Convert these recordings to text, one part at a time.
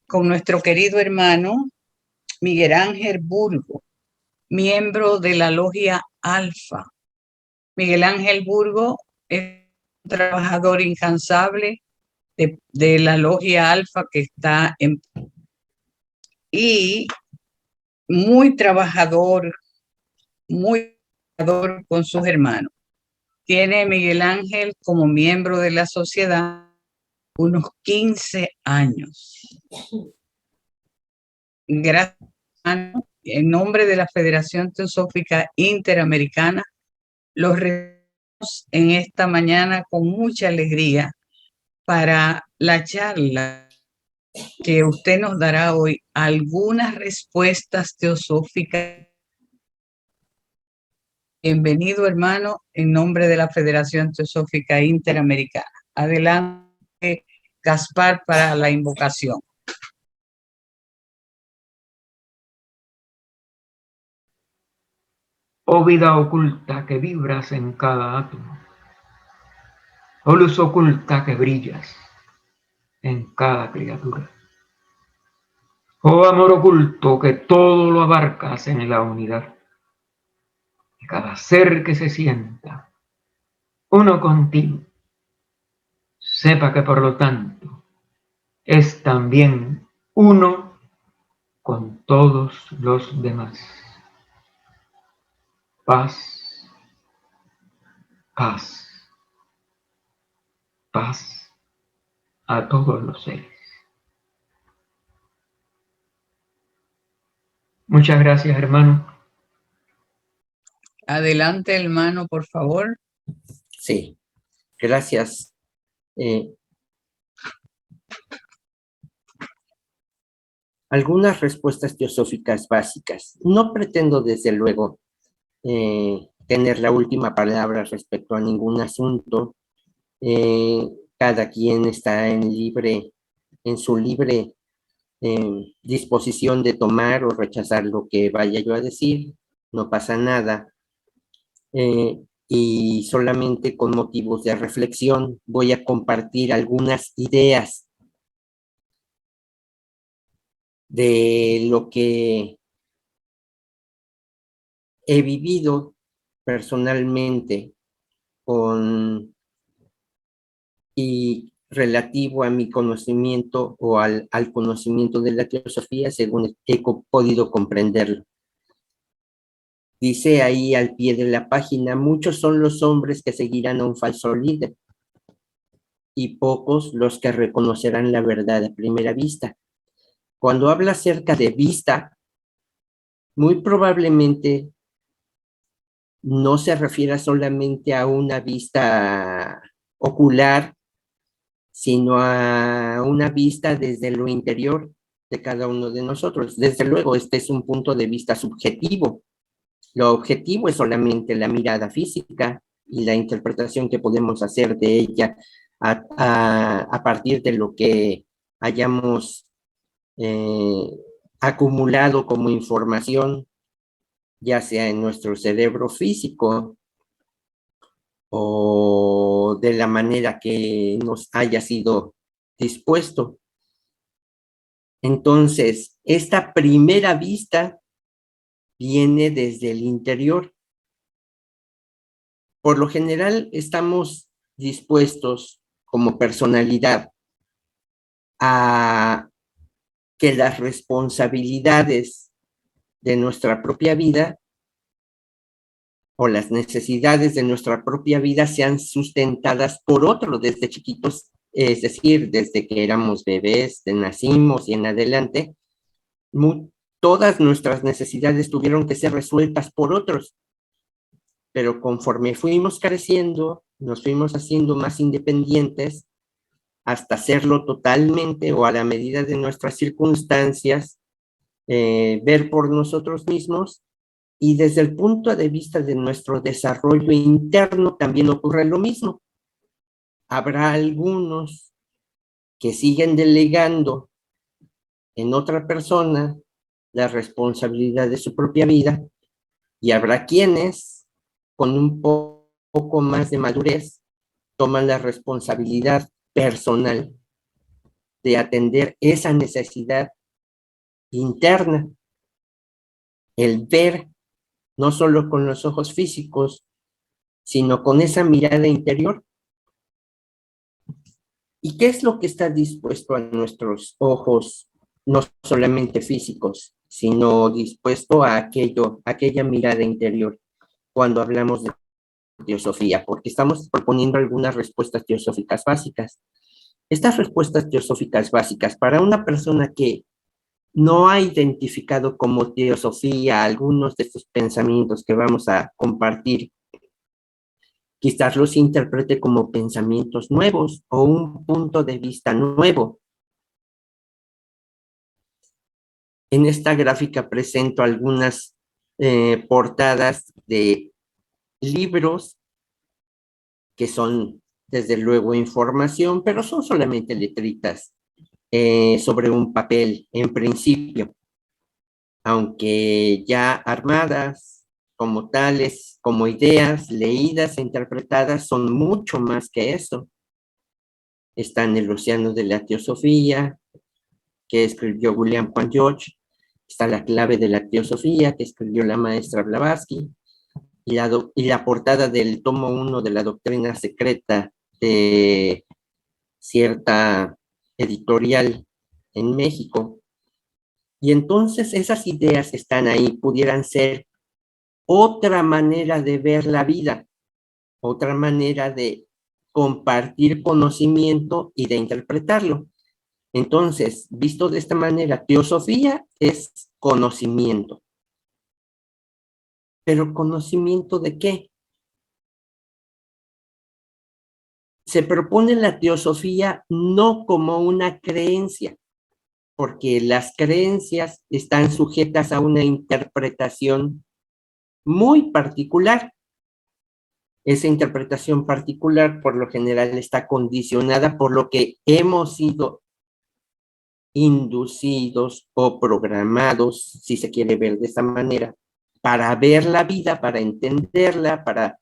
con nuestro querido hermano Miguel Ángel Burgo, miembro de la Logia Alfa. Miguel Ángel Burgo es un trabajador incansable de la Logia Alfa que está en... y muy trabajador con sus hermanos. Tiene Miguel Ángel como miembro de la sociedad unos 15 años. Gracias, en nombre de la Federación Teosófica Interamericana, los recibimos en esta mañana con mucha alegría para la charla que usted nos dará hoy, algunas respuestas teosóficas. Bienvenido, hermano, en nombre de la Federación Teosófica Interamericana. Adelante, Gaspar, para la invocación. Oh vida oculta que vibras en cada átomo, oh luz oculta que brillas en cada criatura, oh amor oculto que todo lo abarcas en la unidad, y cada ser que se sienta uno contigo, sepa que por lo tanto es también uno con todos los demás. Paz, paz, paz a todos los seres. Muchas gracias, hermano. Adelante, hermano, por favor. Sí, gracias. Algunas respuestas teosóficas básicas. No pretendo, desde luego, tener la última palabra respecto a ningún asunto. Cada quien está en su libre disposición de tomar o rechazar lo que vaya yo a decir. No pasa nada. Y solamente con motivos de reflexión voy a compartir algunas ideas de lo que he vivido personalmente y relativo a mi conocimiento o al conocimiento de la teosofía según he podido comprenderlo. Dice ahí al pie de la página: muchos son los hombres que seguirán a un falso líder y pocos los que reconocerán la verdad a primera vista. Cuando habla acerca de vista, muy probablemente no se refiera solamente a una vista ocular, sino a una vista desde lo interior de cada uno de nosotros. Desde luego, este es un punto de vista subjetivo. Lo objetivo es solamente la mirada física y la interpretación que podemos hacer de ella a partir de lo que hayamos acumulado como información, ya sea en nuestro cerebro físico o de la manera que nos haya sido dispuesto. Entonces, esta primera vista viene desde el interior. Por lo general, estamos dispuestos como personalidad a que las responsabilidades de nuestra propia vida o las necesidades de nuestra propia vida sean sustentadas por otro desde chiquitos, es decir, desde que éramos bebés, nacimos y en adelante, todas nuestras necesidades tuvieron que ser resueltas por otros. Pero conforme fuimos creciendo, nos fuimos haciendo más independientes hasta hacerlo totalmente o a la medida de nuestras circunstancias, ver por nosotros mismos. Y desde el punto de vista de nuestro desarrollo interno también ocurre lo mismo. Habrá algunos que siguen delegando en otra persona la responsabilidad de su propia vida y habrá quienes con un poco más de madurez toman la responsabilidad personal. de atender esa necesidad interna, el ver no solo con los ojos físicos, sino con esa mirada interior. ¿Y qué es lo que está dispuesto a nuestros ojos, no solamente físicos, sino dispuesto a aquella mirada interior cuando hablamos de teosofía? Porque estamos proponiendo algunas respuestas teosóficas básicas. Estas respuestas teosóficas básicas para una persona que no ha identificado como teosofía algunos de estos pensamientos que vamos a compartir, quizás los interprete como pensamientos nuevos o un punto de vista nuevo. En esta gráfica presento algunas portadas de libros que son, desde luego, información, pero son solamente letritas sobre un papel en principio, aunque ya armadas como tales, como ideas leídas e interpretadas, son mucho más que eso. Están El océano de la teosofía, que escribió William Juan George, está La clave de la teosofía, que escribió la maestra Blavatsky, y la portada del tomo 1 de la doctrina secreta de cierta editorial en México. Y entonces esas ideas que están ahí pudieran ser otra manera de ver la vida, otra manera de compartir conocimiento y de interpretarlo. Entonces, visto de esta manera, teosofía es conocimiento. ¿Pero conocimiento de qué? Se propone la teosofía no como una creencia, porque las creencias están sujetas a una interpretación muy particular. Esa interpretación particular, por lo general, está condicionada por lo que hemos sido inducidos o programados, si se quiere ver de esa manera, para ver la vida, para entenderla, para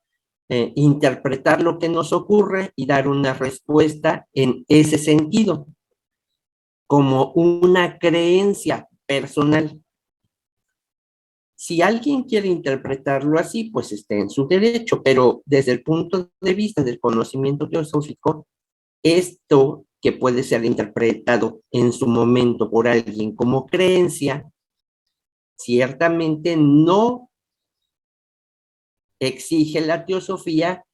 interpretar lo que nos ocurre y dar una respuesta en ese sentido, como una creencia personal. Si alguien quiere interpretarlo así, pues está en su derecho, pero desde el punto de vista del conocimiento teosófico, esto que puede ser interpretado en su momento por alguien como creencia, ciertamente no exige la teosofía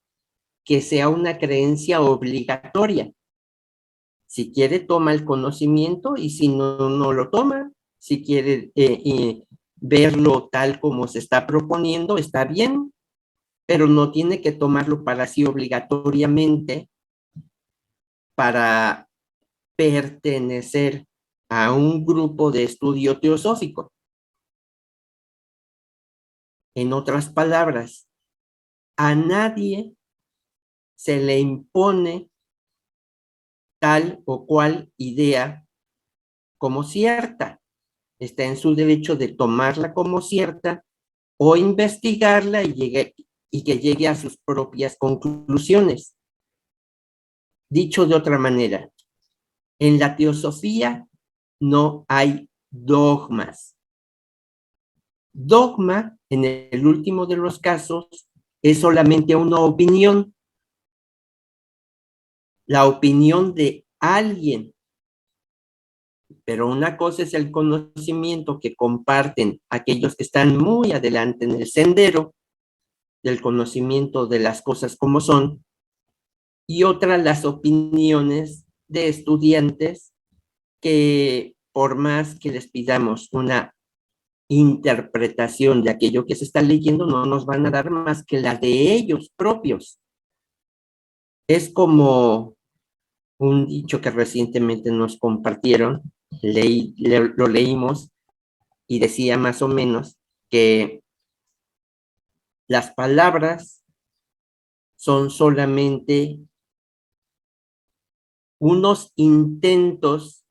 que sea una creencia obligatoria. Si quiere, toma el conocimiento, y si no, no lo toma. Si quiere verlo tal como se está proponiendo, está bien, pero no tiene que tomarlo para sí obligatoriamente para pertenecer a un grupo de estudio teosófico. En otras palabras, a nadie se le impone tal o cual idea como cierta. Está en su derecho de tomarla como cierta o investigarla y que llegue a sus propias conclusiones. Dicho de otra manera, en la teosofía no hay dogmas. Dogma, en el último de los casos, es solamente una opinión. La opinión de alguien. Pero una cosa es el conocimiento que comparten aquellos que están muy adelante en el sendero del conocimiento de las cosas como son, y otra las opiniones de estudiantes que, por más que les pidamos una interpretación de aquello que se está leyendo, no nos van a dar más que la de ellos propios. Es como un dicho que recientemente nos compartieron, lo leímos, y decía más o menos que las palabras son solamente unos intentos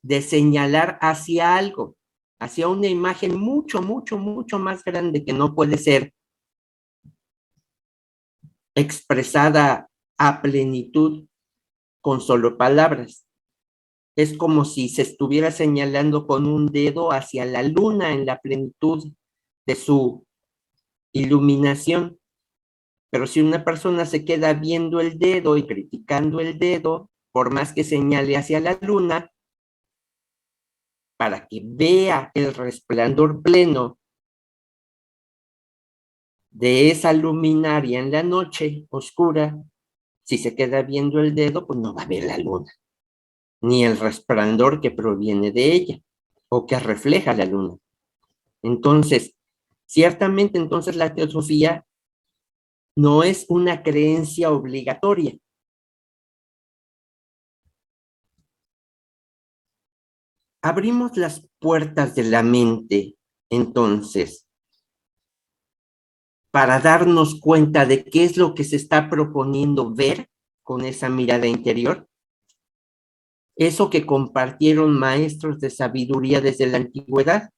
de señalar hacia algo, hacia una imagen mucho, mucho, mucho más grande que no puede ser expresada a plenitud con solo palabras. es como si se estuviera señalando con un dedo hacia la luna en la plenitud de su iluminación. Pero si una persona se queda viendo el dedo y criticando el dedo, por más que señale hacia la luna, para que vea el resplandor pleno de esa luminaria en la noche oscura, si se queda viendo el dedo, pues no va a ver la luna, ni el resplandor que proviene de ella o que refleja la luna. Entonces, ciertamente entonces la teosofía no es una creencia obligatoria. Abrimos las puertas de la mente, entonces, para darnos cuenta de qué es lo que se está proponiendo ver con esa mirada interior. Eso que compartieron maestros de sabiduría desde la antigüedad.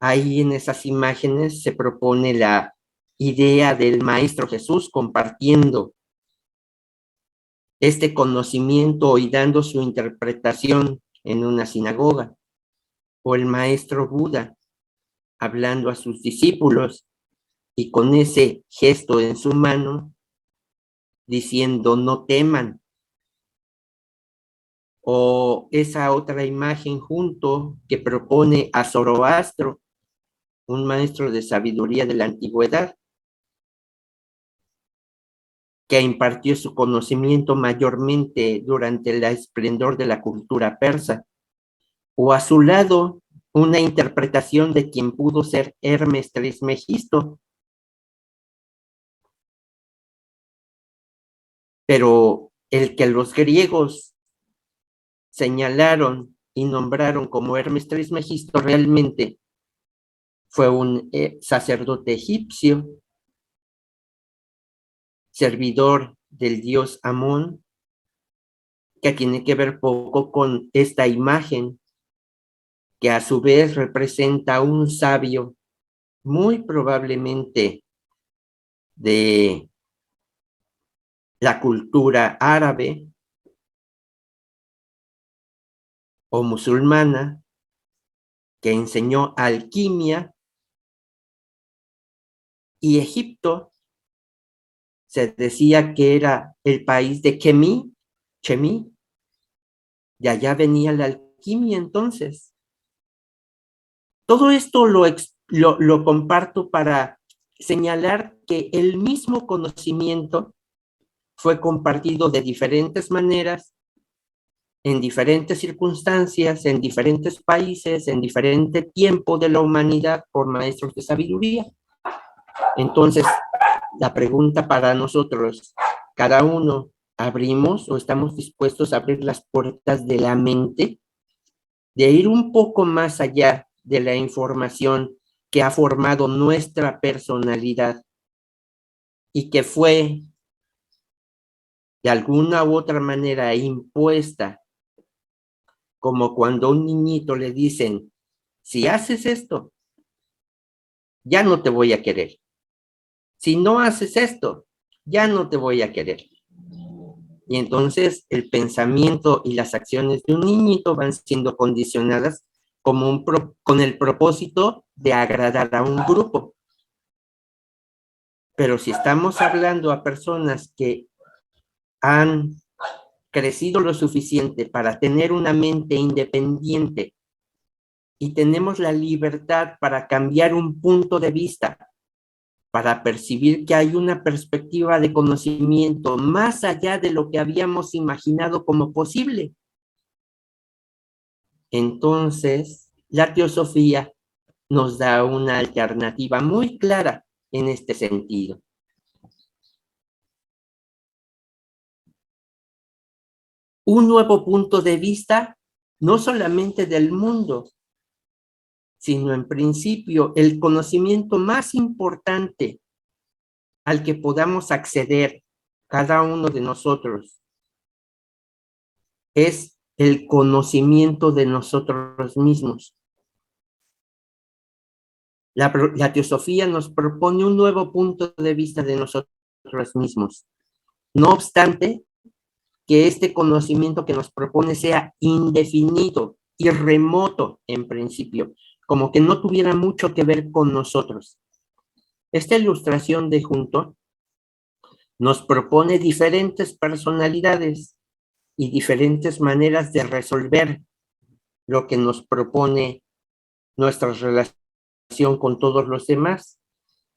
Ahí en esas imágenes se propone la idea del Maestro Jesús compartiendo este conocimiento y dando su interpretación en una sinagoga, o el Maestro Buda hablando a sus discípulos y con ese gesto en su mano diciendo no teman, o esa otra imagen junto que propone a Zoroastro, un maestro de sabiduría de la antigüedad, que impartió su conocimiento mayormente durante el esplendor de la cultura persa, o a su lado una interpretación de quien pudo ser Hermes Trismegisto. Pero el que los griegos señalaron y nombraron como Hermes Trismegisto realmente fue un sacerdote egipcio, servidor del dios Amón, que tiene que ver poco con esta imagen, que a su vez representa a un sabio, muy probablemente de la cultura árabe o musulmana, que enseñó alquimia, y Egipto se decía que era el país de Chemí, de allá venía la alquimia entonces. Todo esto lo comparto para señalar que el mismo conocimiento fue compartido de diferentes maneras, en diferentes circunstancias, en diferentes países, en diferente tiempo de la humanidad por maestros de sabiduría. Entonces, la pregunta para nosotros, cada uno, ¿abrimos o estamos dispuestos a abrir las puertas de la mente, de ir un poco más allá de la información que ha formado nuestra personalidad y que fue de alguna u otra manera impuesta, como cuando a un niñito le dicen, si haces esto, ya no te voy a querer. Si no haces esto, ya no te voy a querer. Y entonces el pensamiento y las acciones de un niñito van siendo condicionadas como con el propósito de agradar a un grupo. Pero si estamos hablando a personas que han crecido lo suficiente para tener una mente independiente y tenemos la libertad para cambiar un punto de vista, para percibir que hay una perspectiva de conocimiento más allá de lo que habíamos imaginado como posible, entonces la teosofía nos da una alternativa muy clara en este sentido. Un nuevo punto de vista, no solamente del mundo, sino en principio el conocimiento más importante al que podamos acceder cada uno de nosotros es el conocimiento de nosotros mismos. La teosofía nos propone un nuevo punto de vista de nosotros mismos. No obstante, que este conocimiento que nos propone sea indefinido y remoto en principio, como que no tuviera mucho que ver con nosotros. Esta ilustración de Junto nos propone diferentes personalidades y diferentes maneras de resolver lo que nos propone nuestra relación con todos los demás.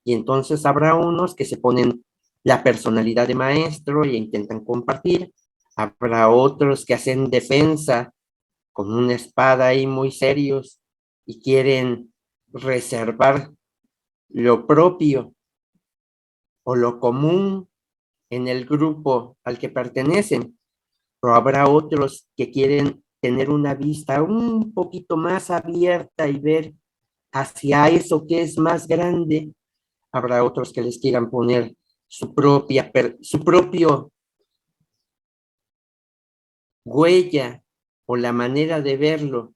Y entonces habrá unos que se ponen la personalidad de maestro e intentan compartir. Habrá otros que hacen defensa con una espada ahí muy serios y quieren reservar lo propio o lo común en el grupo al que pertenecen. Pero habrá otros que quieren tener una vista un poquito más abierta y ver hacia eso que es más grande. Habrá otros que les quieran poner su propio huella o la manera de verlo.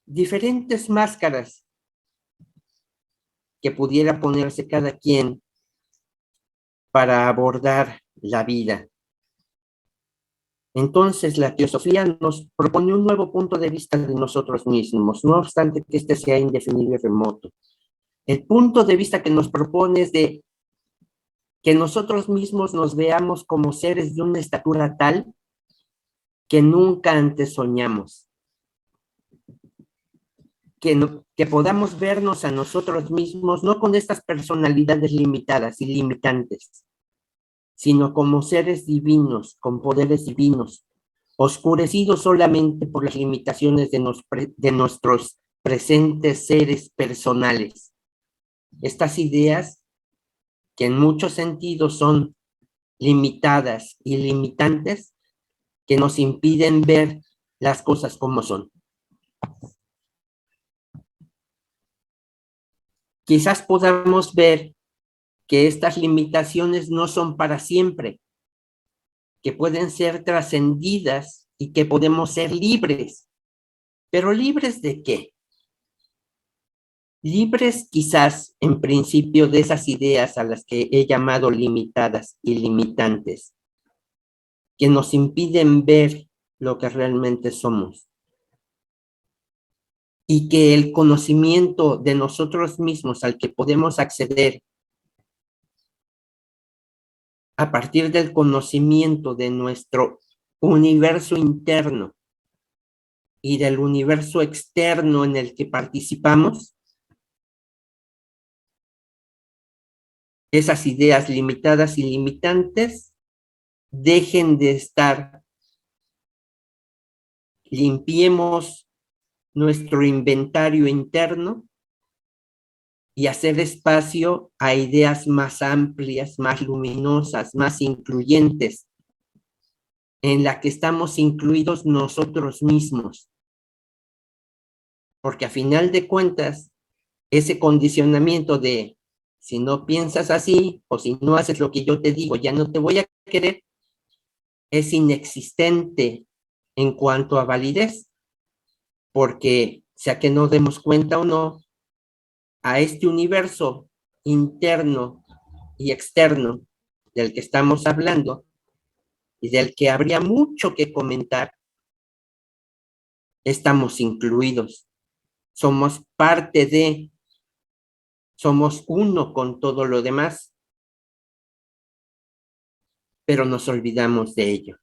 Diferentes máscaras que pudiera ponerse cada quien para abordar la vida. Entonces, la teosofía nos propone un nuevo punto de vista de nosotros mismos, no obstante que este sea indefinido y remoto. El punto de vista que nos propone es de que nosotros mismos nos veamos como seres de una estatura tal que nunca antes soñamos. Que podamos vernos a nosotros mismos no con estas personalidades limitadas y limitantes, sino como seres divinos, con poderes divinos, oscurecidos solamente por las limitaciones de nuestros presentes seres personales. Estas ideas, que en muchos sentidos son limitadas y limitantes, que nos impiden ver las cosas como son. Quizás podamos ver que estas limitaciones no son para siempre, que pueden ser trascendidas y que podemos ser libres. ¿Pero libres de qué? Libres quizás en principio de esas ideas a las que he llamado limitadas y limitantes, que nos impiden ver lo que realmente somos. Y que el conocimiento de nosotros mismos al que podemos acceder a partir del conocimiento de nuestro universo interno y del universo externo en el que participamos, esas ideas limitadas y limitantes dejen de estar. Limpiemos nuestro inventario interno y hacer espacio a ideas más amplias, más luminosas, más incluyentes, en la que estamos incluidos nosotros mismos. Porque a final de cuentas, ese condicionamiento de si no piensas así o si no haces lo que yo te digo, ya no te voy a querer, es inexistente en cuanto a validez, porque sea que nos demos cuenta o no, a este universo interno y externo del que estamos hablando y del que habría mucho que comentar, estamos incluidos, somos parte de, somos uno con todo lo demás, pero nos olvidamos de ello.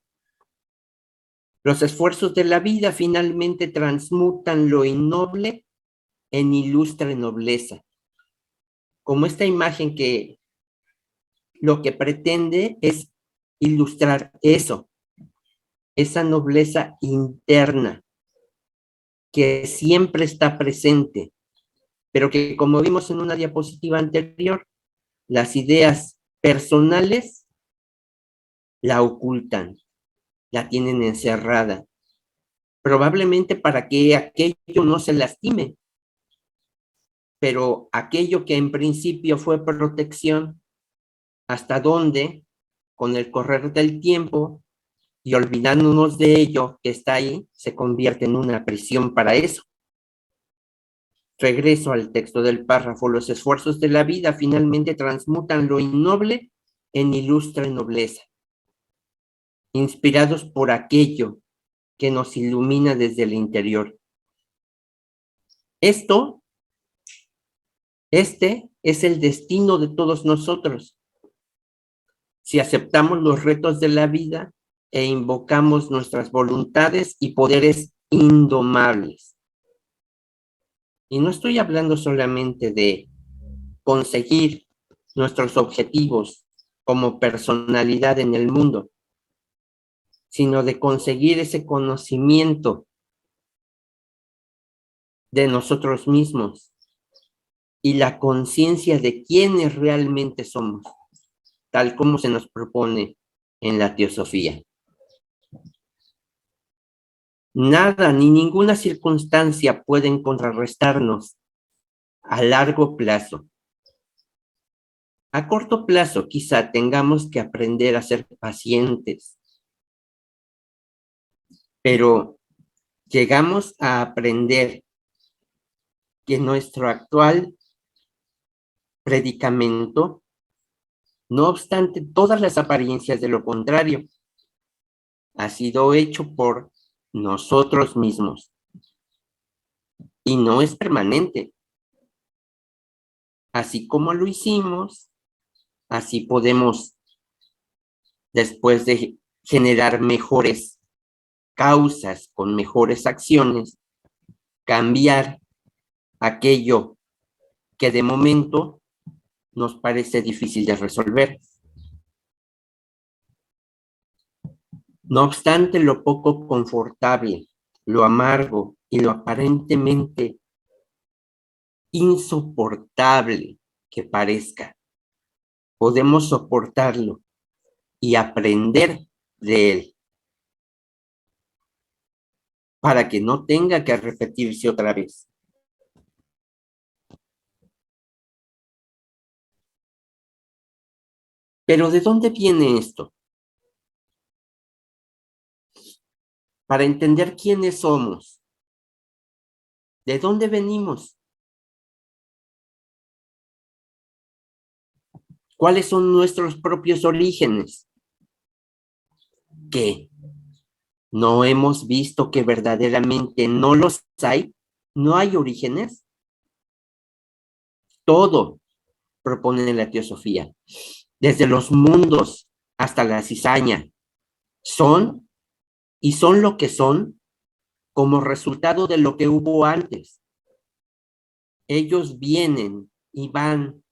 Los esfuerzos de la vida finalmente transmutan lo innoble en ilustre nobleza, como esta imagen que lo que pretende es ilustrar eso, esa nobleza interna que siempre está presente, pero que, como vimos en una diapositiva anterior, las ideas personales la ocultan, la tienen encerrada, probablemente para que aquello no se lastime, pero aquello que en principio fue protección, hasta dónde, con el correr del tiempo y olvidándonos de ello que está ahí, se convierte en una prisión para eso. Regreso al texto del párrafo. Los esfuerzos de la vida finalmente transmutan lo innoble en ilustre nobleza. inspirados por aquello que nos ilumina desde el interior. Este es el destino de todos nosotros. Si aceptamos los retos de la vida e invocamos nuestras voluntades y poderes indomables. Y no estoy hablando solamente de conseguir nuestros objetivos como personalidad en el mundo, sino de conseguir ese conocimiento de nosotros mismos y la conciencia de quiénes realmente somos, tal como se nos propone en la teosofía. Nada ni ninguna circunstancia pueden contrarrestarnos a largo plazo. A corto plazo quizá tengamos que aprender a ser pacientes, pero llegamos a aprender que nuestro actual predicamento, no obstante todas las apariencias de lo contrario, ha sido hecho por nosotros mismos y no es permanente. Así como lo hicimos, así podemos, después de generar mejores causas con mejores acciones, cambiar aquello que de momento nos parece difícil de resolver. No obstante lo poco confortable, lo amargo y lo aparentemente insoportable que parezca, podemos soportarlo y aprender de él para que no tenga que repetirse otra vez. Pero ¿de dónde viene esto? Para entender quiénes somos, ¿de dónde venimos? ¿Cuáles son nuestros propios orígenes? ¿Qué? ¿No hemos visto que verdaderamente no los hay? ¿No hay orígenes? Todo propone la teosofía, desde los mundos hasta la cizaña, son y son lo que son como resultado de lo que hubo antes. Ellos vienen y van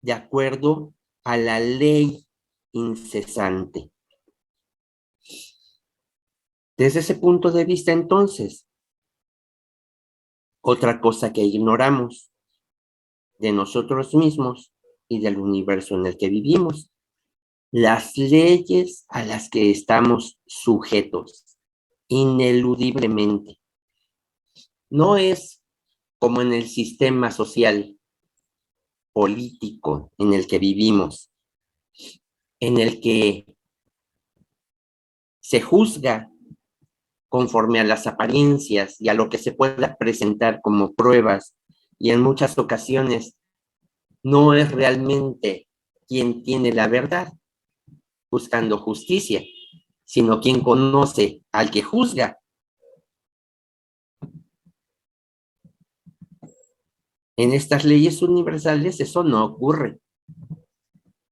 de acuerdo a la ley incesante. Desde ese punto de vista, entonces, otra cosa que ignoramos de nosotros mismos y del universo en el que vivimos, las leyes a las que estamos sujetos ineludiblemente. No es como en el sistema social político en el que vivimos, en el que se juzga conforme a las apariencias y a lo que se pueda presentar como pruebas, y en muchas ocasiones no es realmente quien tiene la verdad buscando justicia, sino quien conoce al que juzga. En estas leyes universales eso no ocurre.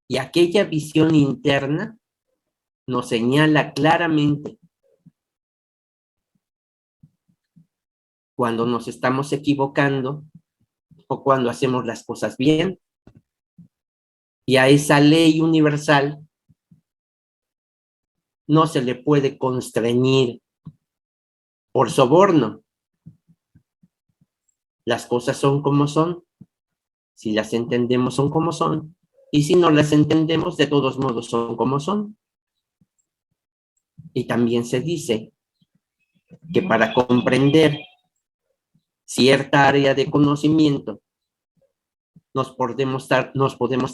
Y aquella visión interna nos señala claramente cuando nos estamos equivocando o cuando hacemos las cosas bien. Y a esa ley universal no se le puede constreñir por soborno. Las cosas son como son. Si las entendemos, son como son. Y si no las entendemos, de todos modos son como son. Y también se dice que para comprender cierta área de conocimiento nos podemos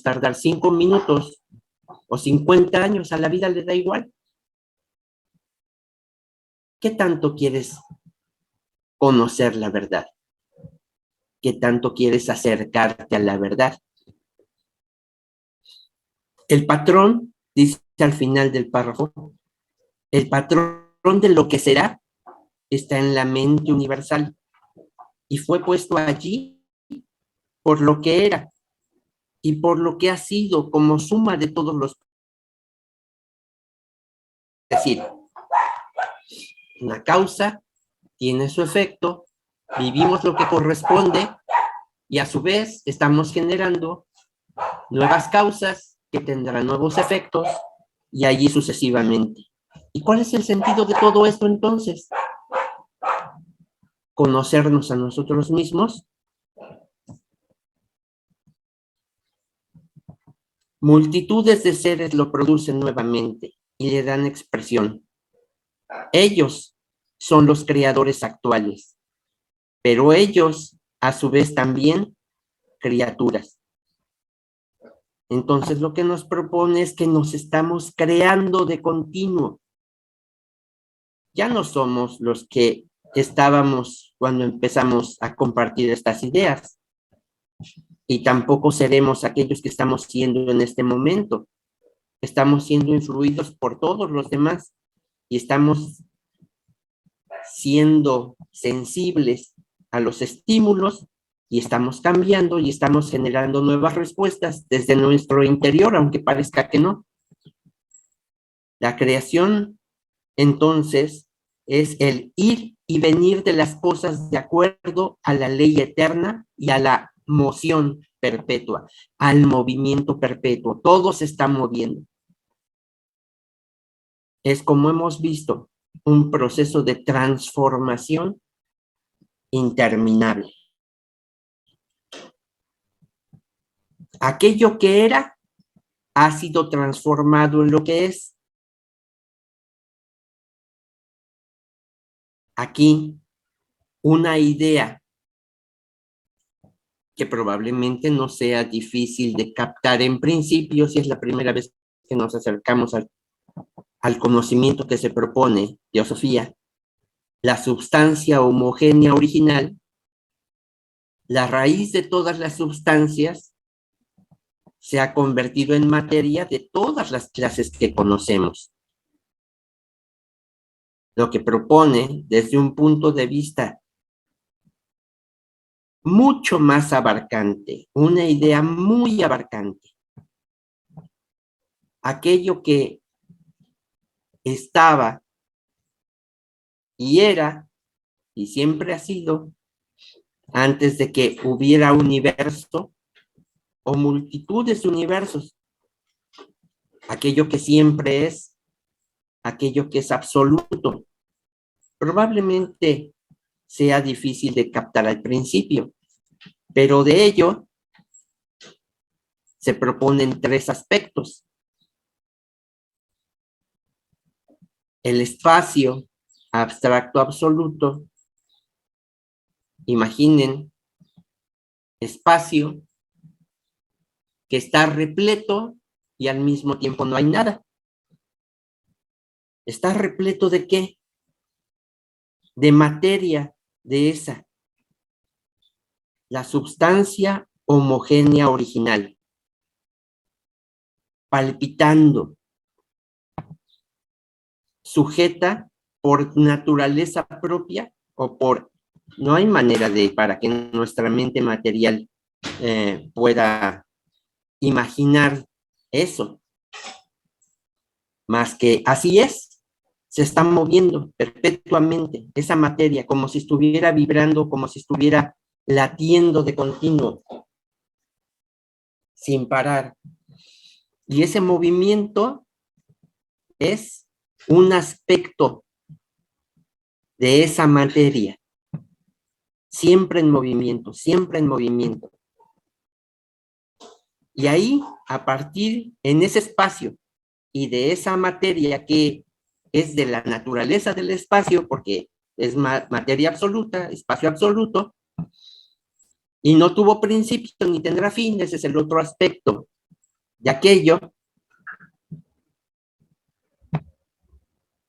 tardar 5 minutos o 50 años, a la vida le da igual. ¿Qué tanto quieres conocer la verdad? ¿Qué tanto quieres acercarte a la verdad? El patrón dice al final del párrafo El patrón de lo que será está en la mente universal y fue puesto allí por lo que era y por lo que ha sido como suma de todos los... Es decir, una causa tiene su efecto, vivimos lo que corresponde y a su vez estamos generando nuevas causas que tendrán nuevos efectos y allí sucesivamente. ¿Y cuál es el sentido de todo esto entonces? Conocernos a nosotros mismos. Multitudes de seres lo producen nuevamente y le dan expresión. Ellos son los creadores actuales, pero ellos, a su vez, también criaturas. Entonces, lo que nos propone es que nos estamos creando de continuo. Ya no somos los que estábamos cuando empezamos a compartir estas ideas, y tampoco seremos aquellos que estamos siendo en este momento. Estamos siendo influidos por todos los demás y estamos siendo sensibles a los estímulos y estamos cambiando y estamos generando nuevas respuestas desde nuestro interior, aunque parezca que no. La creación, entonces, es el ir y venir de las cosas de acuerdo a la ley eterna y a la moción perpetua, al movimiento perpetuo. Todo se está moviendo. Es como hemos visto, un proceso de transformación interminable. Aquello que era ha sido transformado en lo que es. Aquí, una idea que probablemente no sea difícil de captar en principio si es la primera vez que nos acercamos al conocimiento que se propone Teosofía. La sustancia homogénea original, la raíz de todas las sustancias, se ha convertido en materia de todas las clases que conocemos. Lo que propone desde un punto de vista mucho más abarcante, una idea muy abarcante. Aquello que estaba y era y siempre ha sido antes de que hubiera universo o multitudes de universos. Aquello que siempre es, aquello que es absoluto. Probablemente sea difícil de captar al principio, pero de ello se proponen tres aspectos. El espacio abstracto absoluto. Imaginen espacio que está repleto y al mismo tiempo no hay nada. ¿Está repleto de qué? De materia, de esa. La sustancia homogénea original. Palpitando. Sujeta por naturaleza propia o por... No hay manera para que nuestra mente material pueda imaginar eso. Más que así es. Se está moviendo perpetuamente esa materia como si estuviera vibrando, como si estuviera latiendo de continuo, sin parar. Y ese movimiento es un aspecto de esa materia, siempre en movimiento, siempre en movimiento. Y ahí, a partir, en ese espacio y de esa materia que es de la naturaleza del espacio, porque es materia absoluta, espacio absoluto, y no tuvo principio ni tendrá fin, ese es el otro aspecto de aquello.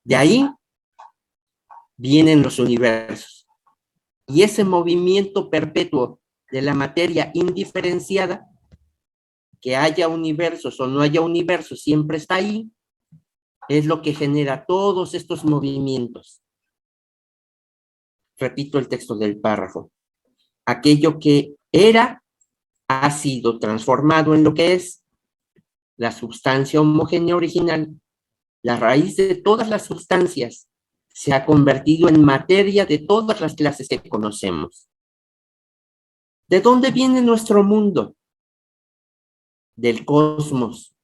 De ahí vienen los universos. Y ese movimiento perpetuo de la materia indiferenciada, que haya universos o no haya universos, siempre está ahí, es lo que genera todos estos movimientos. Repito el texto del párrafo. Aquello que era ha sido transformado en lo que es la sustancia homogénea original. La raíz de todas las sustancias se ha convertido en materia de todas las clases que conocemos. ¿De dónde viene nuestro mundo? Del cosmos.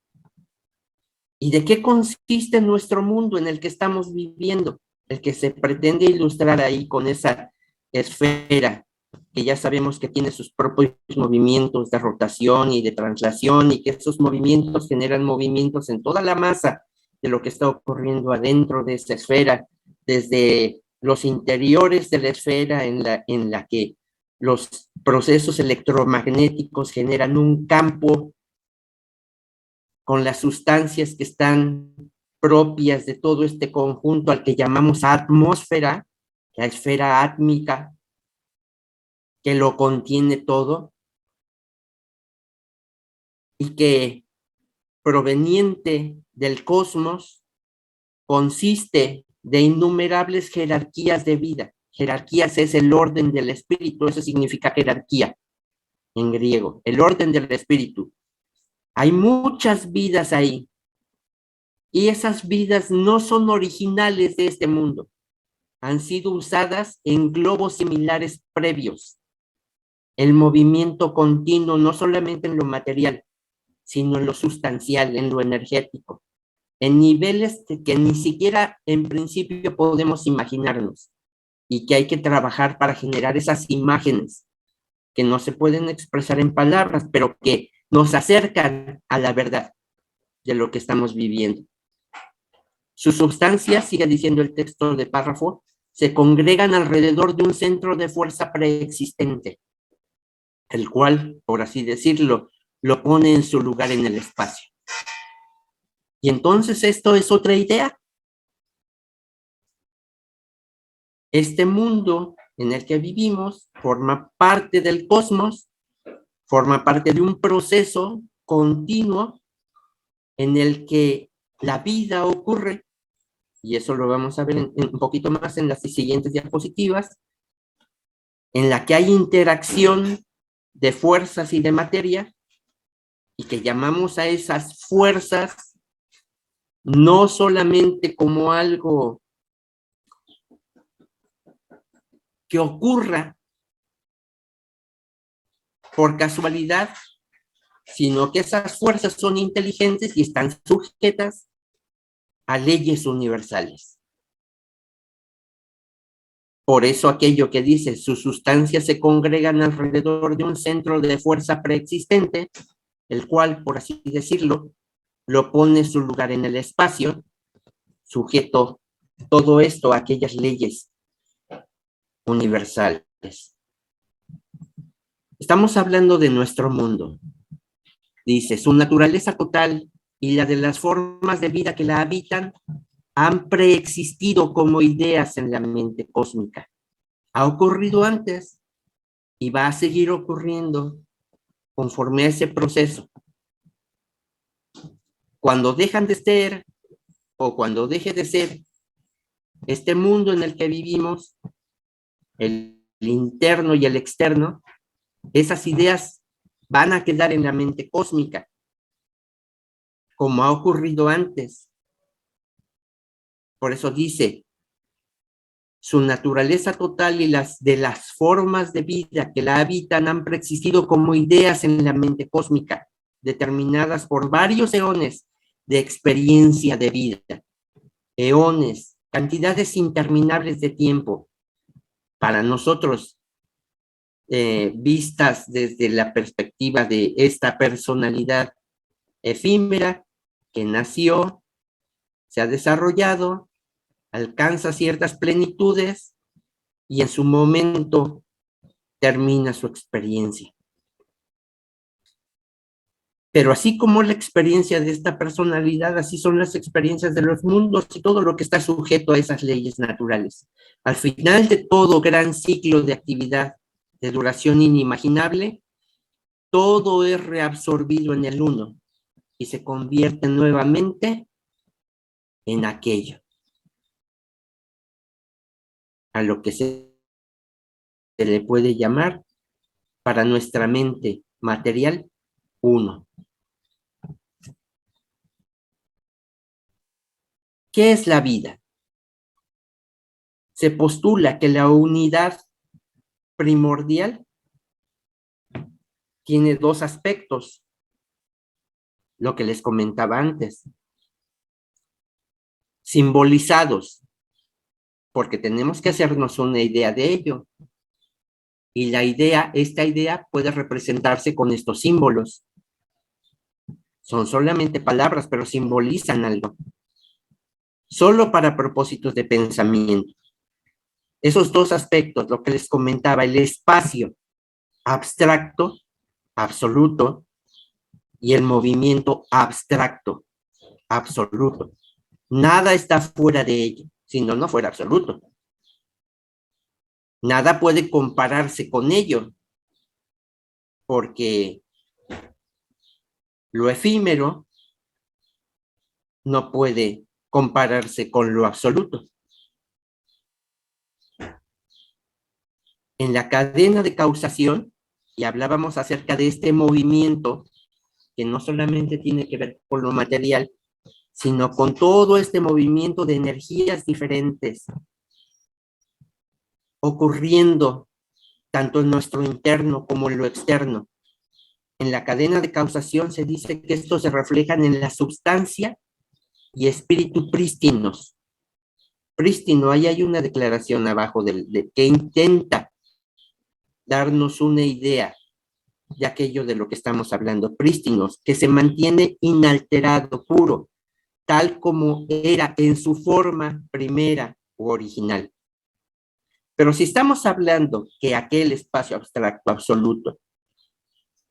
¿Y de qué consiste nuestro mundo en el que estamos viviendo? El que se pretende ilustrar ahí con esa esfera que ya sabemos que tiene sus propios movimientos de rotación y de translación, y que esos movimientos generan movimientos en toda la masa de lo que está ocurriendo adentro de esa esfera, desde los interiores de la esfera en la que los procesos electromagnéticos generan un campo con las sustancias que están propias de todo este conjunto al que llamamos atmósfera, la esfera átmica, que lo contiene todo, y que proveniente del cosmos consiste de innumerables jerarquías de vida. Jerarquías es el orden del espíritu, eso significa jerarquía en griego, el orden del espíritu. Hay muchas vidas ahí, y esas vidas no son originales de este mundo. Han sido usadas en globos similares previos. El movimiento continuo, no solamente en lo material, sino en lo sustancial, en lo energético, en niveles que ni siquiera en principio podemos imaginarnos, y que hay que trabajar para generar esas imágenes que no se pueden expresar en palabras, pero que nos acercan a la verdad de lo que estamos viviendo. Sus sustancias, sigue diciendo el texto de párrafo, se congregan alrededor de un centro de fuerza preexistente, el cual, por así decirlo, lo pone en su lugar en el espacio. Y entonces esto es otra idea. Este mundo en el que vivimos forma parte del cosmos, forma parte de un proceso continuo en el que la vida ocurre, y eso lo vamos a ver un poquito más en las siguientes diapositivas, en la que hay interacción de fuerzas y de materia, y que llamamos a esas fuerzas no solamente como algo que ocurra por casualidad, sino que esas fuerzas son inteligentes y están sujetas a leyes universales. Por eso aquello que dice, sus sustancias se congregan alrededor de un centro de fuerza preexistente, el cual, por así decirlo, lo pone en su lugar en el espacio, sujeto todo esto a aquellas leyes universales. Estamos hablando de nuestro mundo. Dice, su naturaleza total y la de las formas de vida que la habitan han preexistido como ideas en la mente cósmica. Ha ocurrido antes y va a seguir ocurriendo conforme a ese proceso. Cuando dejan de ser o cuando deje de ser este mundo en el que vivimos, el interno y el externo, esas ideas van a quedar en la mente cósmica, como ha ocurrido antes. Por eso dice, su naturaleza total y las de las formas de vida que la habitan han preexistido como ideas en la mente cósmica, determinadas por varios eones de experiencia de vida. Eones, cantidades interminables de tiempo. Para nosotros, vistas desde la perspectiva de esta personalidad efímera que nació, se ha desarrollado, alcanza ciertas plenitudes y en su momento termina su experiencia. Pero así como la experiencia de esta personalidad, así son las experiencias de los mundos y todo lo que está sujeto a esas leyes naturales. Al final de todo gran ciclo de actividad de duración inimaginable, todo es reabsorbido en el uno y se convierte nuevamente en aquello, a lo que se le puede llamar para nuestra mente material uno. ¿Qué es la vida? Se postula que la unidad primordial tiene dos aspectos, lo que les comentaba antes, simbolizados, porque tenemos que hacernos una idea de ello. Y esta idea puede representarse con estos símbolos. Son solamente palabras, pero simbolizan algo. Solo para propósitos de pensamiento. Esos dos aspectos, lo que les comentaba, el espacio abstracto, absoluto, y el movimiento abstracto, absoluto. Nada está fuera de ello, si no, no fuera absoluto. Nada puede compararse con ello, porque lo efímero no puede compararse con lo absoluto. En la cadena de causación, y hablábamos acerca de este movimiento, que no solamente tiene que ver con lo material, sino con todo este movimiento de energías diferentes ocurriendo tanto en nuestro interno como en lo externo. En la cadena de causación se dice que estos se reflejan en la substancia y espíritu prístinos. Prístino, ahí hay una declaración abajo de que intenta darnos una idea de aquello de lo que estamos hablando. Prístinos, que se mantiene inalterado, puro, tal como era en su forma primera u original. Pero si estamos hablando que aquel espacio abstracto absoluto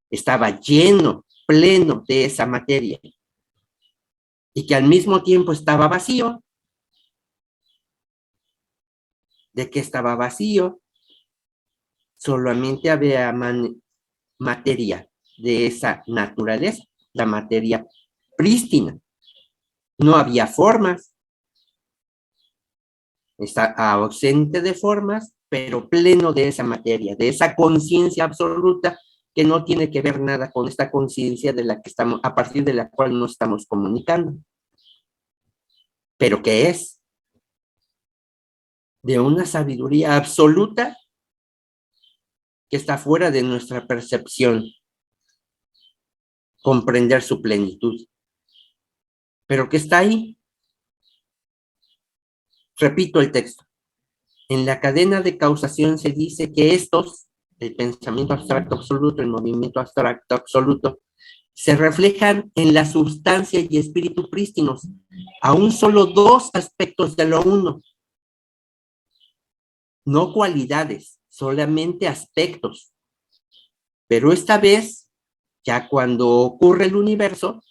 estaba lleno, pleno de esa materia, y que al mismo tiempo estaba vacío, ¿de qué estaba vacío? Solamente había materia de esa naturaleza, la materia prístina. No había formas. Está ausente de formas, pero pleno de esa materia, de esa conciencia absoluta que no tiene que ver nada con esta conciencia de la que estamos, a partir de la cual nos estamos comunicando. ¿Pero qué es? De una sabiduría absoluta que está fuera de nuestra percepción, comprender su plenitud. ¿Pero qué está ahí? Repito el texto. En la cadena de causación se dice que estos, el pensamiento abstracto absoluto, el movimiento abstracto absoluto, se reflejan en la sustancia y espíritu prístinos, aún solo dos aspectos de lo uno, no cualidades, solamente aspectos. Pero esta vez, ya cuando ocurre el universo,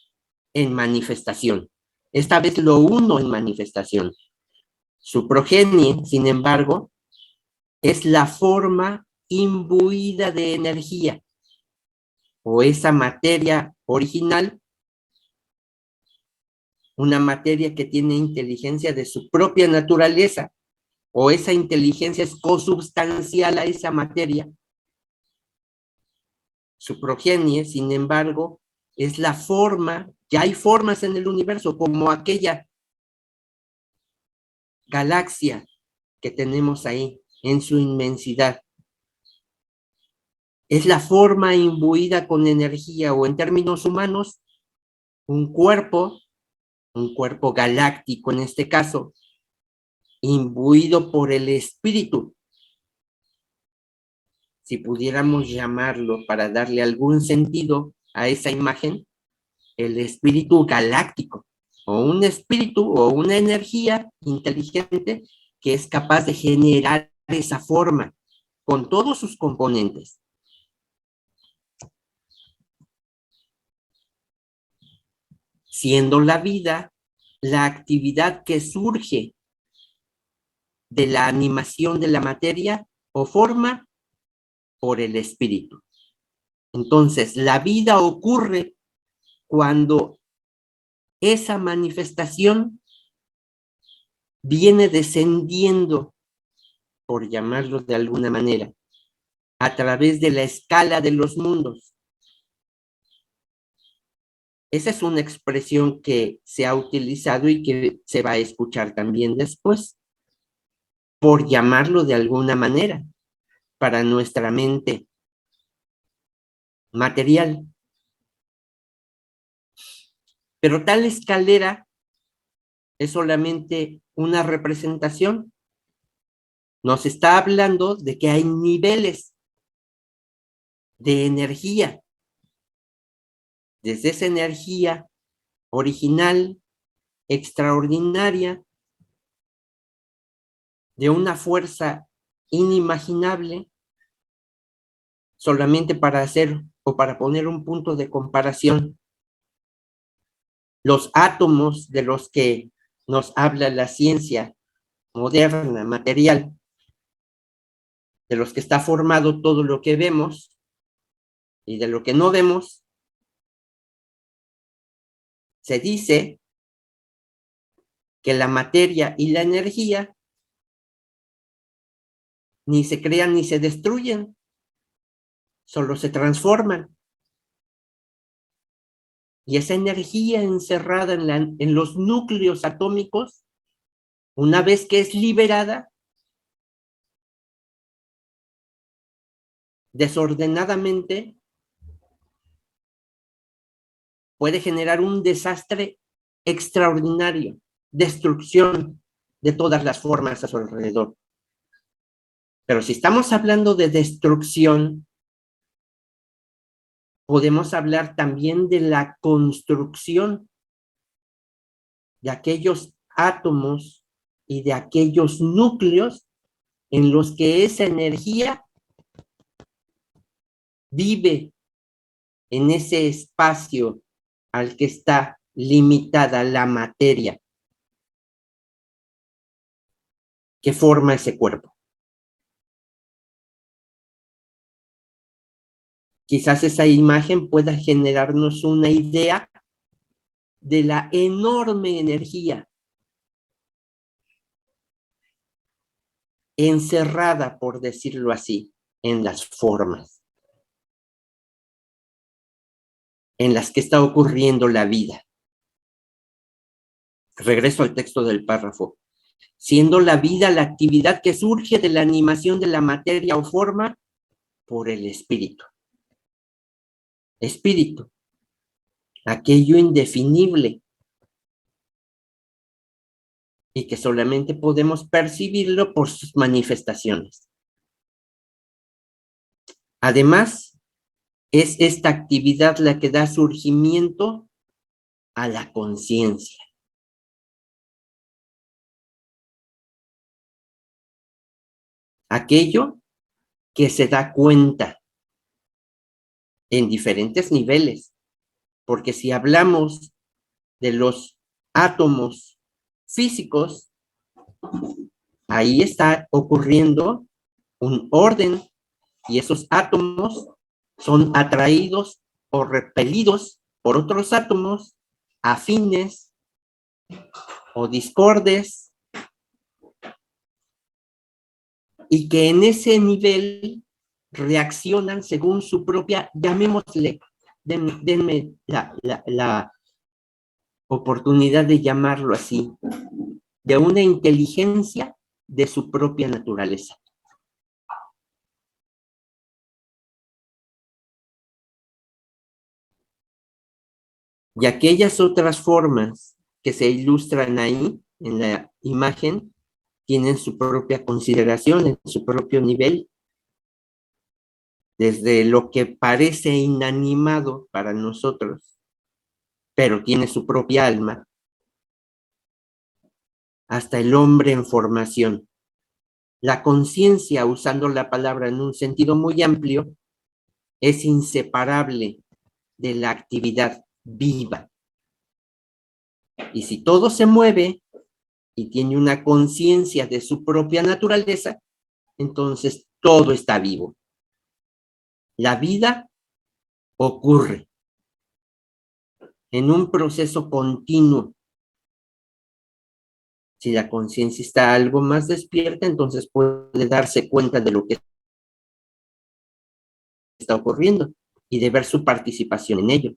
en manifestación. Esta vez lo uno en manifestación. Su progenie, sin embargo, es la forma imbuida de energía, o esa materia original, una materia que tiene inteligencia de su propia naturaleza, o esa inteligencia es consubstancial a esa materia. Su progenie, sin embargo, es la forma, ya hay formas en el universo, como aquella galaxia que tenemos ahí en su inmensidad. Es la forma imbuida con energía, o en términos humanos, un cuerpo galáctico en este caso, imbuido por el espíritu, si pudiéramos llamarlo para darle algún sentido a esa imagen, el espíritu galáctico, o un espíritu o una energía inteligente que es capaz de generar esa forma con todos sus componentes. Siendo la vida la actividad que surge de la animación de la materia o forma por el espíritu. Entonces, la vida ocurre cuando esa manifestación viene descendiendo, por llamarlo de alguna manera, a través de la escala de los mundos. Esa es una expresión que se ha utilizado y que se va a escuchar también después, por llamarlo de alguna manera, para nuestra mente material. Pero tal escalera es solamente una representación. Nos está hablando de que hay niveles de energía. Desde esa energía original, extraordinaria, de una fuerza inimaginable, solamente para hacer o para poner un punto de comparación, los átomos de los que nos habla la ciencia moderna, material, de los que está formado todo lo que vemos y de lo que no vemos, se dice que la materia y la energía ni se crean ni se destruyen, solo se transforman. Y esa energía encerrada en los núcleos atómicos, una vez que es liberada, desordenadamente, puede generar un desastre extraordinario, destrucción de todas las formas a su alrededor. Pero si estamos hablando de destrucción, podemos hablar también de la construcción de aquellos átomos y de aquellos núcleos en los que esa energía vive en ese espacio al que está limitada la materia que forma ese cuerpo. Quizás esa imagen pueda generarnos una idea de la enorme energía encerrada, por decirlo así, en las formas en las que está ocurriendo la vida. Regreso al texto del párrafo. Siendo la vida la actividad que surge de la animación de la materia o forma por el espíritu. Espíritu, aquello indefinible y que solamente podemos percibirlo por sus manifestaciones. Además, es esta actividad la que da surgimiento a la conciencia. Aquello que se da cuenta en diferentes niveles, porque si hablamos de los átomos físicos, ahí está ocurriendo un orden y esos átomos son atraídos o repelidos por otros átomos afines o discordes y que en ese nivel reaccionan según su propia, llamémosle, denme la oportunidad de llamarlo así, de una inteligencia de su propia naturaleza. Y aquellas otras formas que se ilustran ahí en la imagen tienen su propia consideración, en su propio nivel, desde lo que parece inanimado para nosotros, pero tiene su propia alma, hasta el hombre en formación. La conciencia, usando la palabra en un sentido muy amplio, es inseparable de la actividad viva. Y si todo se mueve y tiene una conciencia de su propia naturaleza, entonces todo está vivo. La vida ocurre en un proceso continuo Si la conciencia está algo más despierta, entonces puede darse cuenta de lo que está ocurriendo y de ver su participación en ello.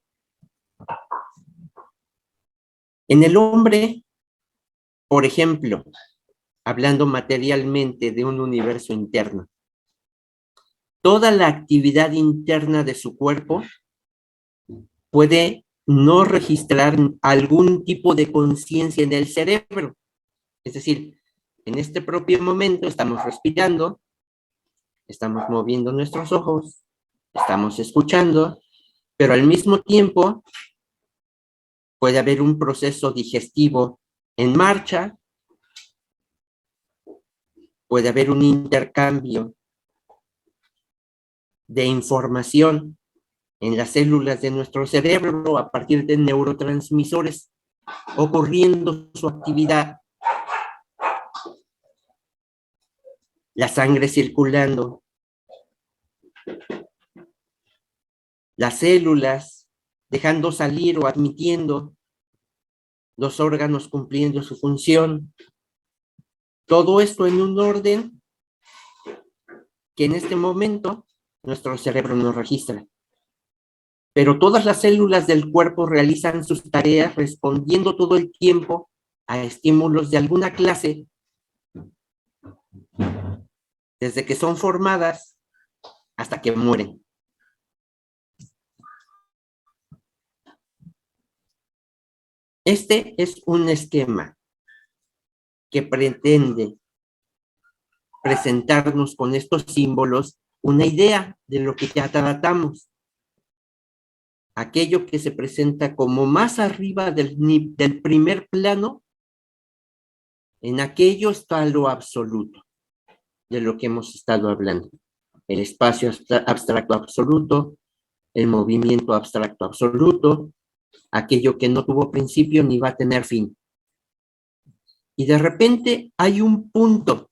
En el hombre, por ejemplo, hablando materialmente de un universo interno, toda la actividad interna de su cuerpo puede no registrar algún tipo de conciencia en el cerebro. Es decir, en este propio momento estamos respirando, estamos moviendo nuestros ojos, estamos escuchando, pero al mismo tiempo puede haber un proceso digestivo en marcha, puede haber un intercambio de información en las células de nuestro cerebro a partir de neurotransmisores ocurriendo su actividad, la sangre circulando, las células dejando salir o admitiendo, los órganos cumpliendo su función. Todo esto en un orden que en este momento nuestro cerebro no registra. Pero todas las células del cuerpo realizan sus tareas respondiendo todo el tiempo a estímulos de alguna clase, desde que son formadas hasta que mueren. Este es un esquema que pretende presentarnos con estos símbolos una idea de lo que ya tratamos. Aquello que se presenta como más arriba del primer plano, en aquello está lo absoluto de lo que hemos estado hablando. El espacio abstracto absoluto, el movimiento abstracto absoluto, aquello que no tuvo principio ni va a tener fin. Y de repente hay un punto,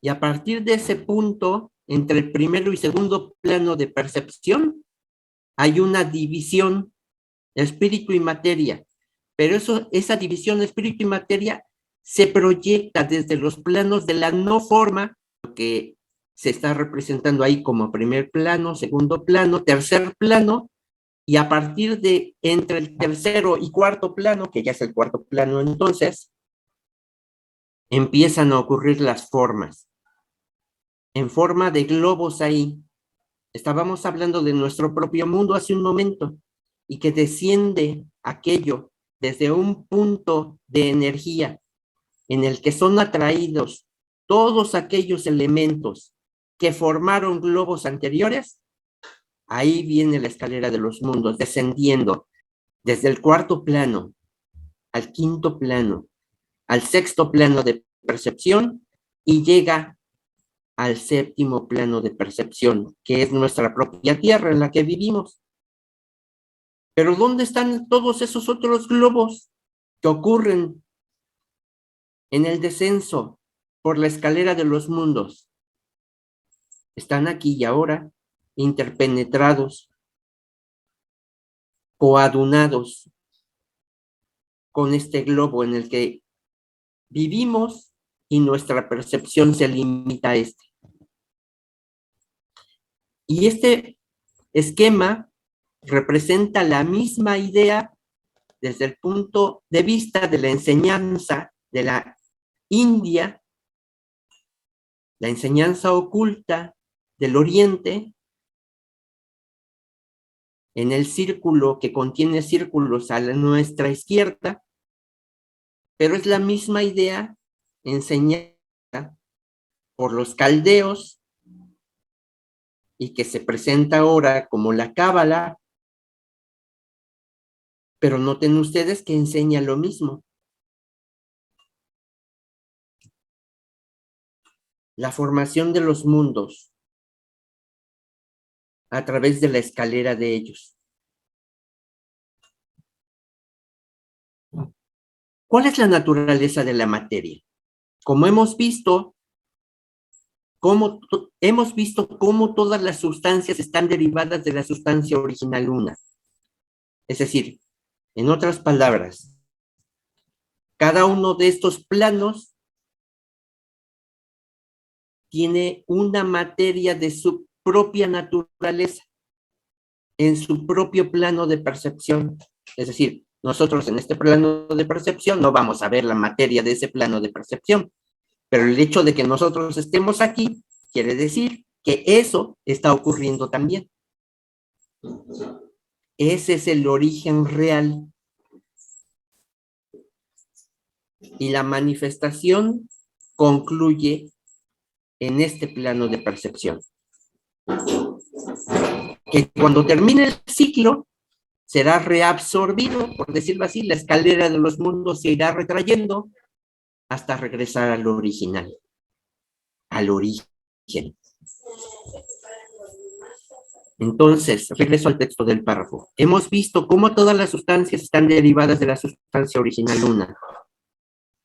y a partir de ese punto, entre el primero y segundo plano de percepción, hay una división, espíritu y materia. Pero esa división espíritu y materia se proyecta desde los planos de la no forma, que se está representando ahí como primer plano, segundo plano, tercer plano, y a partir de entre el tercero y cuarto plano, que ya es el cuarto plano entonces, empiezan a ocurrir las formas, en forma de globos ahí. Estábamos hablando de nuestro propio mundo hace un momento, y que desciende aquello desde un punto de energía en el que son atraídos todos aquellos elementos que formaron globos anteriores. Ahí viene la escalera de los mundos, descendiendo desde el cuarto plano al quinto plano, al sexto plano de percepción, y llega al séptimo plano de percepción, que es nuestra propia tierra en la que vivimos. Pero ¿dónde están todos esos otros globos que ocurren en el descenso por la escalera de los mundos? Están aquí y ahora, interpenetrados, coadunados con este globo en el que vivimos y nuestra percepción se limita a este. Y este esquema representa la misma idea desde el punto de vista de la enseñanza de la India, la enseñanza oculta del Oriente, en el círculo que contiene círculos a nuestra izquierda, pero es la misma idea enseñada por los caldeos y que se presenta ahora como la Cábala, pero noten ustedes que enseña lo mismo. La formación de los mundos a través de la escalera de ellos. ¿Cuál es la naturaleza de la materia? Como hemos visto, cómo todas las sustancias están derivadas de la sustancia original una. Es decir, en otras palabras, Cada uno de estos planos tiene una materia de su propia naturaleza, en su propio plano de percepción. Es decir, nosotros en este plano de percepción no vamos a ver la materia de ese plano de percepción, pero el hecho de que nosotros estemos aquí quiere decir que eso está ocurriendo también. Ese es el origen real. Y la manifestación concluye en este plano de percepción. Que cuando termine el ciclo, será reabsorbido, por decirlo así, la escalera de los mundos se irá retrayendo hasta regresar al original, al origen. Entonces, regreso al texto del párrafo. Hemos visto cómo todas las sustancias están derivadas de la sustancia original una.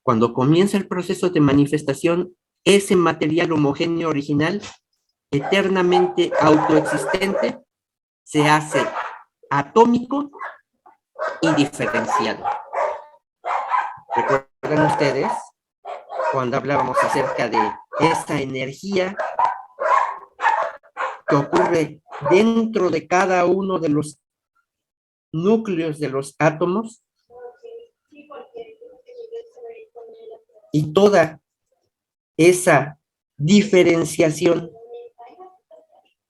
Cuando comienza el proceso de manifestación, ese material homogéneo original, eternamente autoexistente, se hace atómico y diferenciado. ¿Recuerdan ustedes cuando hablábamos acerca de esta energía que ocurre dentro de cada uno de los núcleos de los átomos? Y toda esa diferenciación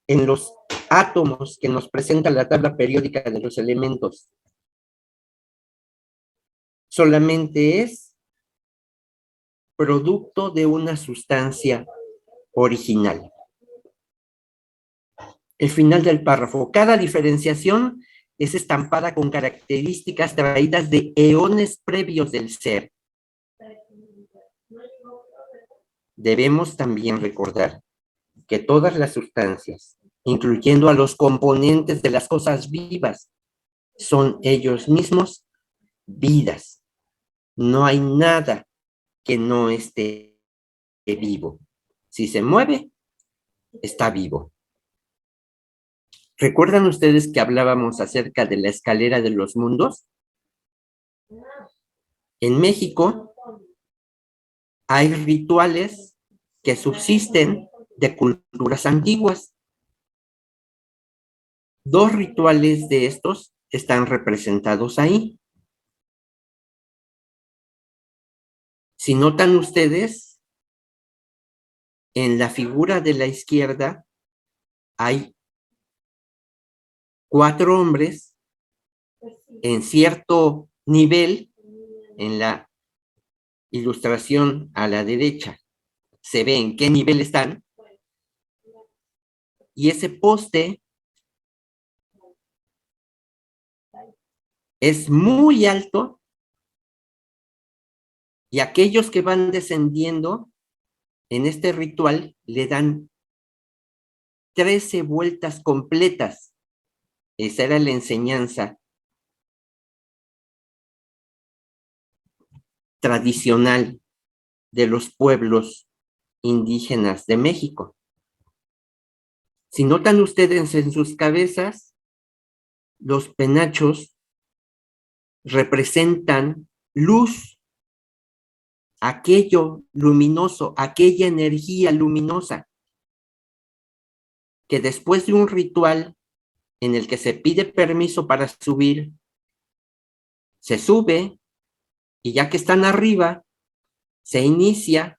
en los átomos que nos presenta la tabla periódica de los elementos solamente es producto de una sustancia original. El final del párrafo. Cada diferenciación es estampada con características traídas de eones previos del ser. Debemos también recordar que todas las sustancias, incluyendo a los componentes de las cosas vivas, son ellos mismos vidas. No hay nada que no esté vivo. Si se mueve, está vivo. ¿Recuerdan ustedes que hablábamos acerca de la escalera de los mundos? En México hay rituales que subsisten de culturas antiguas. 2 rituales de estos están representados ahí. Si notan ustedes, en la figura de la izquierda hay 4 hombres en cierto nivel. En la ilustración a la derecha se ve en qué nivel están. Y ese poste es muy alto y aquellos que van descendiendo en este ritual le dan 13 vueltas completas. Esa era la enseñanza tradicional de los pueblos indígenas de México. Si notan ustedes en sus cabezas, los penachos representan luz, aquello luminoso, aquella energía luminosa, que después de un ritual en el que se pide permiso para subir, se sube y ya que están arriba, se inicia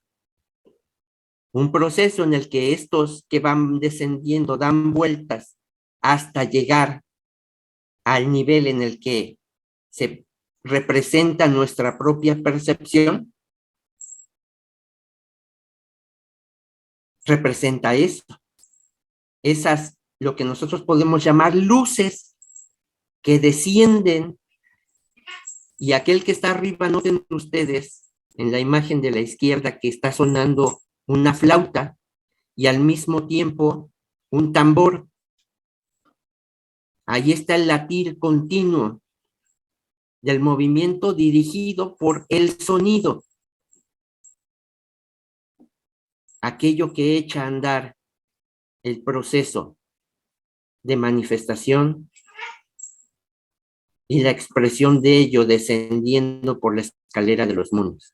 un proceso en el que estos que van descendiendo dan vueltas hasta llegar al nivel en el que se representa nuestra propia percepción. Representa eso. Esas, lo que nosotros podemos llamar luces que descienden, y aquel que está arriba, noten ustedes en la imagen de la izquierda que está sonando una flauta y al mismo tiempo un tambor. Ahí está el latir continuo del movimiento dirigido por el sonido. Aquello que echa a andar el proceso de manifestación y la expresión de ello descendiendo por la escalera de los mundos.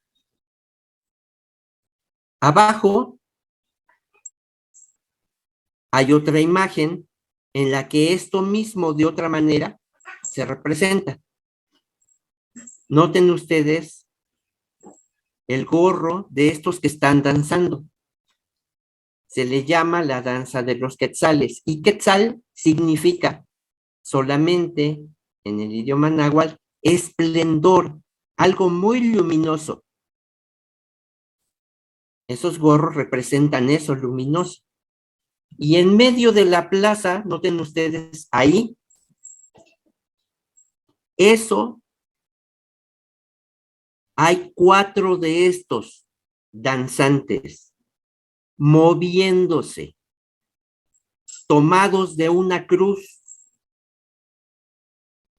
Abajo hay otra imagen en la que esto mismo de otra manera se representa. Noten ustedes el gorro de estos que están danzando. Se le llama la danza de los quetzales, y quetzal significa solamente, en el idioma náhuatl, esplendor, algo muy luminoso. Esos gorros representan eso luminoso. Y en medio de la plaza, noten ustedes ahí, eso, hay 4 de estos danzantes moviéndose, tomados de una cruz.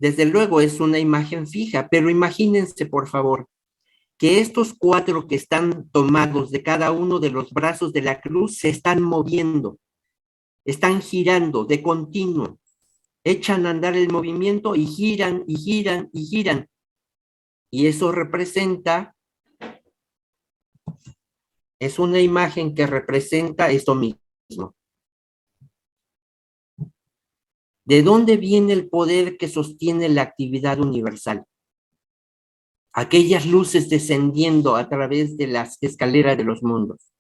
Desde luego es una imagen fija, pero imagínense, por favor, que estos 4 que están tomados de cada uno de los brazos de la cruz se están moviendo, están girando de continuo, echan a andar el movimiento y giran y giran y giran. Y eso representa, es una imagen que representa esto mismo. ¿De dónde viene el poder que sostiene la actividad universal? Aquellas luces descendiendo a través de las escaleras de los mundos.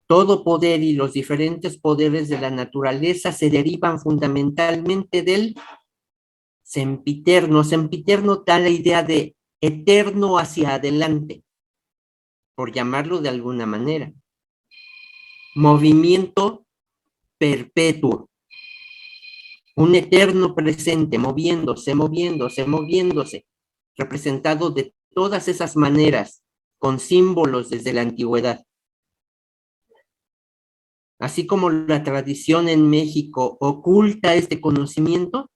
Todo poder y los diferentes poderes de la naturaleza se derivan fundamentalmente del sempiterno. Sempiterno da la idea de eterno hacia adelante, por llamarlo de alguna manera. Movimiento perpetuo. Un eterno presente, moviéndose, moviéndose, moviéndose, representado de todas esas maneras, con símbolos desde la antigüedad. Así como la tradición en México oculta este conocimiento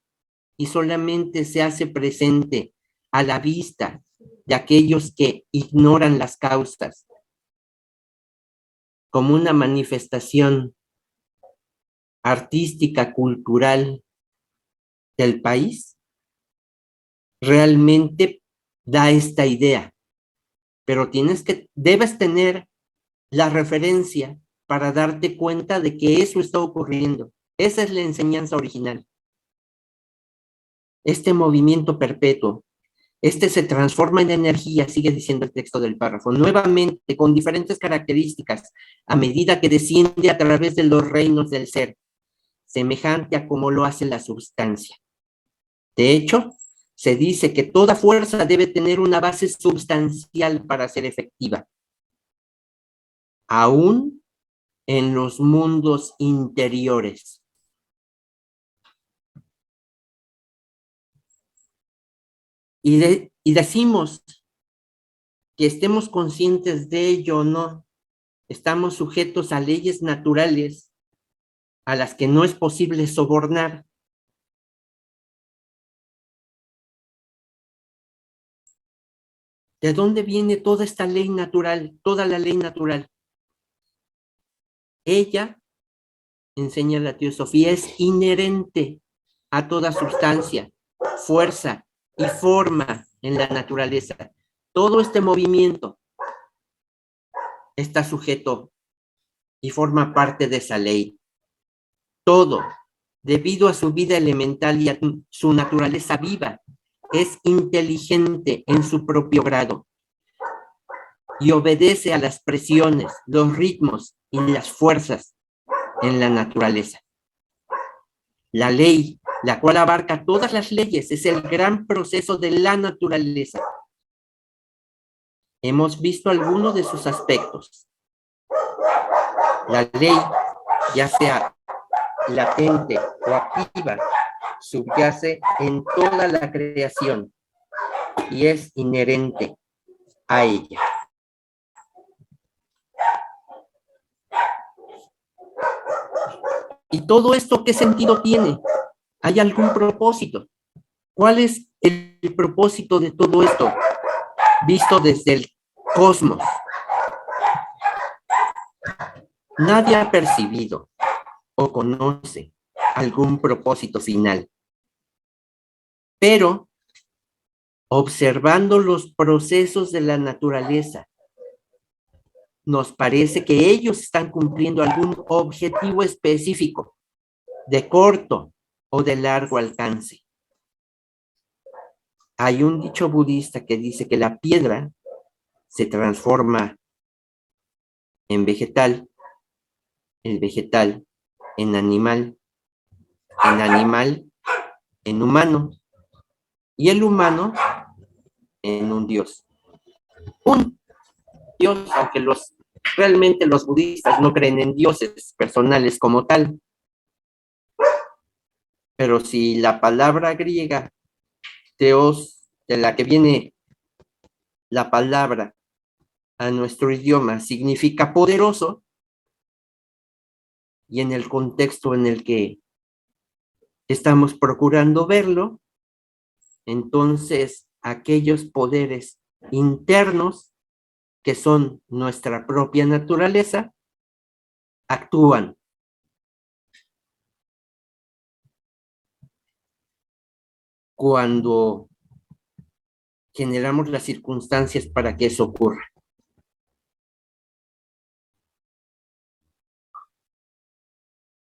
y solamente se hace presente a la vista de aquellos que ignoran las causas, como una manifestación artística, cultural del país, realmente da esta idea, pero debes tener la referencia para darte cuenta de que eso está ocurriendo. Esa es la enseñanza original. Este movimiento perpetuo, se transforma en energía, sigue diciendo el texto del párrafo, nuevamente con diferentes características, a medida que desciende a través de los reinos del ser, semejante a como lo hace la sustancia. De hecho, se dice que toda fuerza debe tener una base sustancial para ser efectiva, aún en los mundos interiores. Y decimos que estemos conscientes de ello o no, estamos sujetos a leyes naturales a las que no es posible sobornar. ¿De dónde viene toda esta ley natural, toda la ley natural? Ella, enseña la teosofía, es inherente a toda sustancia, fuerza y forma en la naturaleza. Todo este movimiento está sujeto y forma parte de esa ley. Todo, debido a su vida elemental y a su naturaleza viva, es inteligente en su propio grado y obedece a las presiones, los ritmos y las fuerzas en la naturaleza. La ley, la cual abarca todas las leyes, es el gran proceso de la naturaleza. Hemos visto algunos de sus aspectos. La ley, ya sea latente o activa, subyace en toda la creación y es inherente a ella. ¿Y todo esto qué sentido tiene? ¿Hay algún propósito? ¿Cuál es el propósito de todo esto visto desde el cosmos? Nadie ha percibido o conoce algún propósito final. Pero observando los procesos de la naturaleza, nos parece que ellos están cumpliendo algún objetivo específico de corto o de largo alcance. Hay un dicho budista que dice que la piedra se transforma en vegetal, el vegetal en animal en humano y el humano en un dios. Un dios, aunque realmente los budistas no creen en dioses personales como tal. Pero si la palabra griega, teos, de la que viene la palabra a nuestro idioma, significa poderoso, y en el contexto en el que estamos procurando verlo, entonces aquellos poderes internos que son nuestra propia naturaleza actúan. Cuando generamos las circunstancias para que eso ocurra.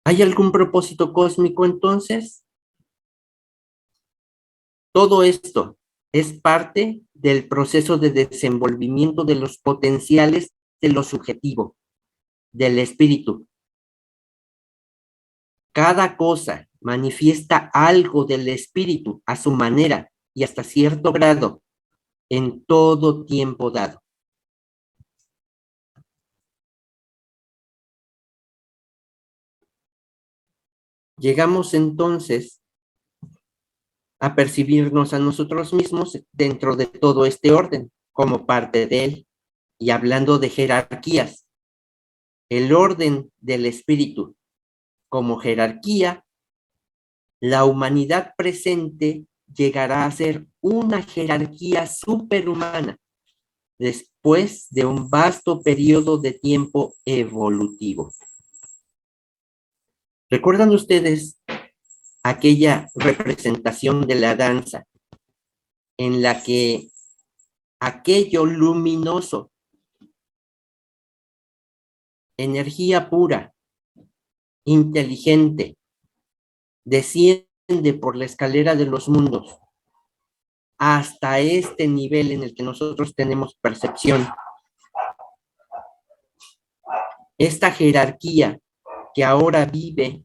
¿Hay algún propósito cósmico entonces? Todo esto es parte del proceso de desenvolvimiento de los potenciales de lo subjetivo, del espíritu. Cada cosa manifiesta algo del espíritu a su manera y hasta cierto grado en todo tiempo dado. Llegamos entonces a percibirnos a nosotros mismos dentro de todo este orden, como parte de él. Y hablando de jerarquías, el orden del espíritu como jerarquía, la humanidad presente llegará a ser una jerarquía superhumana después de un vasto periodo de tiempo evolutivo. ¿Recuerdan ustedes aquella representación de la danza en la que aquello luminoso, energía pura, inteligente, desciende por la escalera de los mundos hasta este nivel en el que nosotros tenemos percepción? Esta jerarquía que ahora vive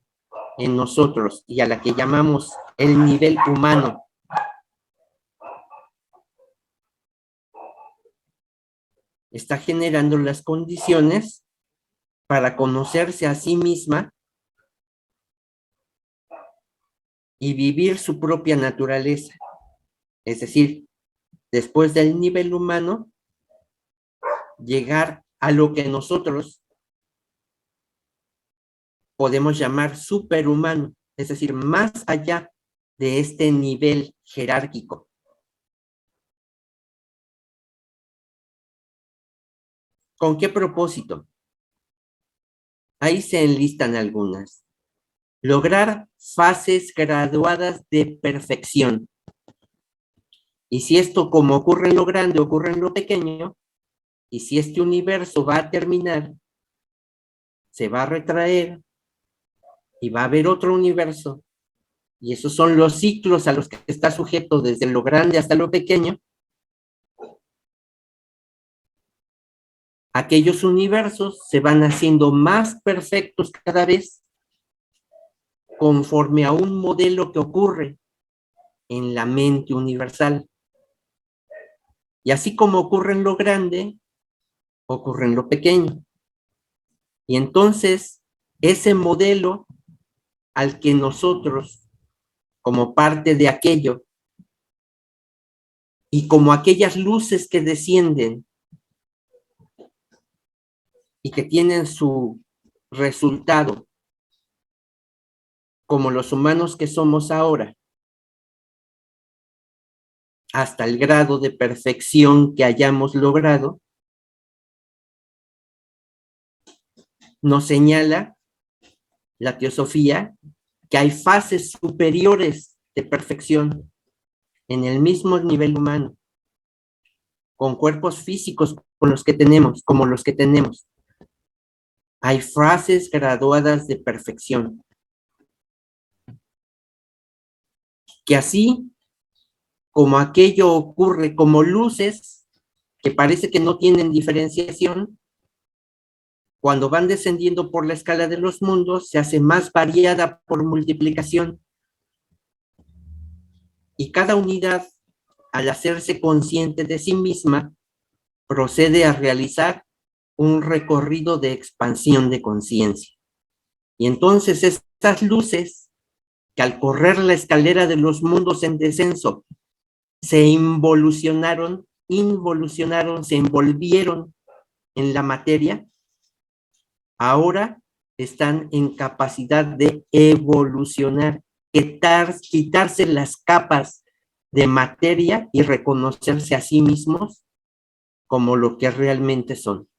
en nosotros y a la que llamamos el nivel humano, está generando las condiciones para conocerse a sí misma y vivir su propia naturaleza. Es decir, después del nivel humano, llegar a lo que nosotros podemos llamar superhumano, es decir, más allá de este nivel jerárquico. ¿Con qué propósito? Ahí se enlistan algunas. Lograr fases graduadas de perfección. Y si esto, como ocurre en lo grande, ocurre en lo pequeño, y si este universo va a terminar, se va a retraer y va a haber otro universo, y esos son los ciclos a los que está sujeto desde lo grande hasta lo pequeño, aquellos universos se van haciendo más perfectos cada vez conforme a un modelo que ocurre en la mente universal. Y así como ocurre en lo grande, ocurre en lo pequeño. Y entonces, ese modelo al que nosotros, como parte de aquello, y como aquellas luces que descienden y que tienen su resultado, como los humanos que somos ahora, hasta el grado de perfección que hayamos logrado, nos señala la teosofía que hay fases superiores de perfección en el mismo nivel humano, con cuerpos físicos con los que tenemos, como los que tenemos. Hay fases graduadas de perfección. Que así como aquello ocurre como luces que parece que no tienen diferenciación, cuando van descendiendo por la escala de los mundos, se hace más variada por multiplicación. Y cada unidad, al hacerse consciente de sí misma, procede a realizar un recorrido de expansión de conciencia. Y entonces estas luces, que al correr la escalera de los mundos en descenso, se involucionaron, se envolvieron en la materia, ahora están en capacidad de evolucionar, quitarse las capas de materia y reconocerse a sí mismos como lo que realmente son.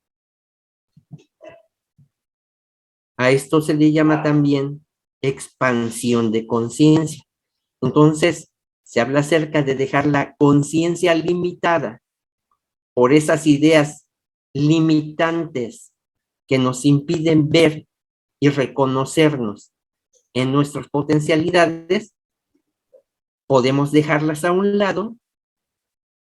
A esto se le llama también expansión de conciencia. Entonces, se habla acerca de dejar la conciencia limitada por esas ideas limitantes que nos impiden ver y reconocernos en nuestras potencialidades. Podemos dejarlas a un lado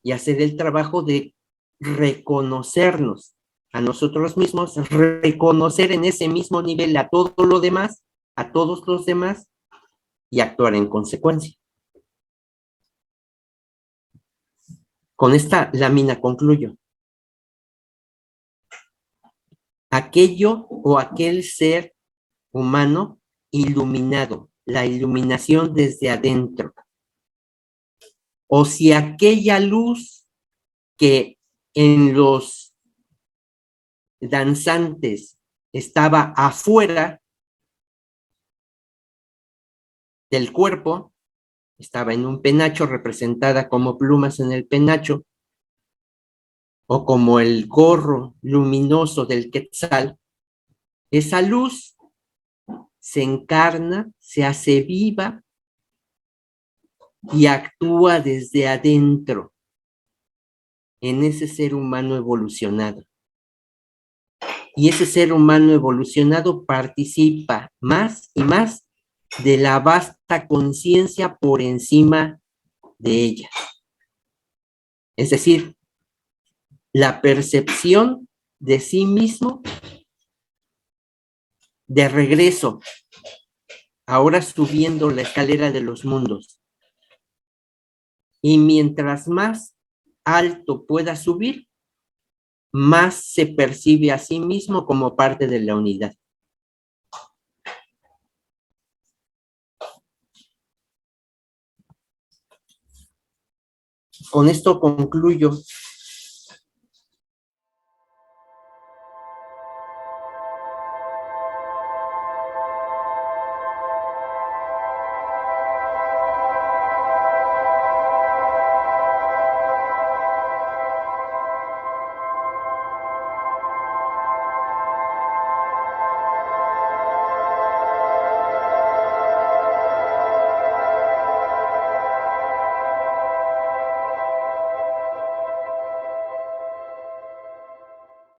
y hacer el trabajo de reconocernos a nosotros mismos, reconocer en ese mismo nivel a todo lo demás, a todos los demás, y actuar en consecuencia. Con esta lámina concluyo. Aquello o aquel ser humano iluminado, la iluminación desde adentro. O si aquella luz que en los danzantes estaba afuera del cuerpo, estaba en un penacho, representada como plumas en el penacho, o como el gorro luminoso del quetzal. Esa luz se encarna, se hace viva y actúa desde adentro en ese ser humano evolucionado. Y ese ser humano evolucionado participa más y más de la vasta conciencia por encima de ella. Es decir, la percepción de sí mismo de regreso, ahora subiendo la escalera de los mundos. Y mientras más alto pueda subir, más se percibe a sí mismo como parte de la unidad. Con esto concluyo